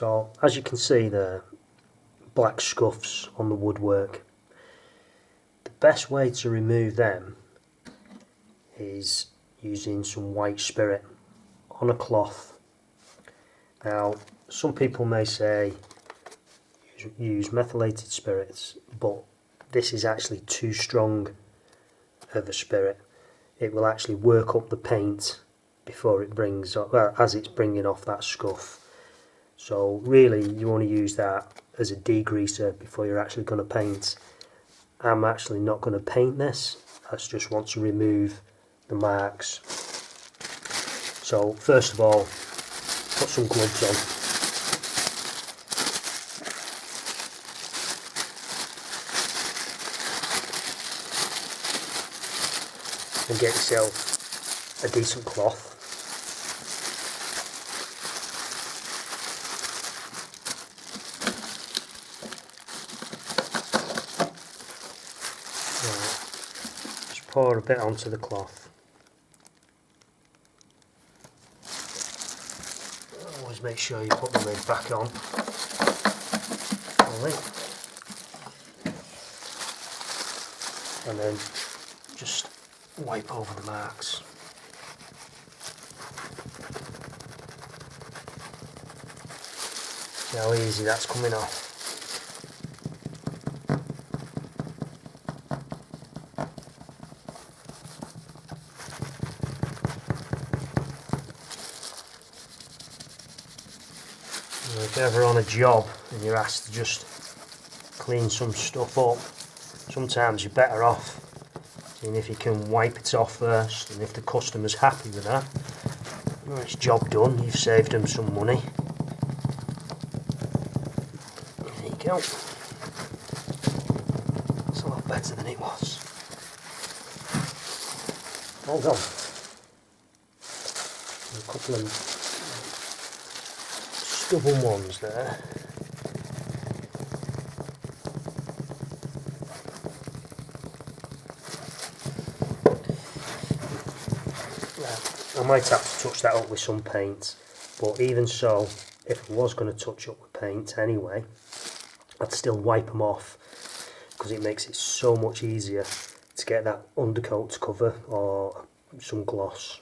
So as you can see there, black scuffs on the woodwork. The best way to remove them is using some white spirit on a cloth. Now some people may say use methylated spirits, but this is actually too strong of a spirit. It will actually work up the paint before it brings up, well, as it's bringing off that scuff. So really you want to use that as a degreaser before you're actually going to paint. I'm actually not going to paint this, I just want to remove the marks. So first of all, put some gloves on. And get yourself a decent cloth. Right. Just pour a bit onto the cloth. Always make sure you put the lid back on. And then just wipe over the marks. See how easy that's coming off. If you're ever on a job and you're asked to just clean some stuff up, sometimes you're better off seeing if you can wipe it off first, and if the customer's happy with that, well, it's job done, you've saved them some money. There you go. It's a lot better than it was. Hold on. A couple of stubborn ones there. I might have to touch that up with some paint, but even so, if I was going to touch up with paint anyway, I'd still wipe them off, because it makes it so much easier to get that undercoat to cover or some gloss.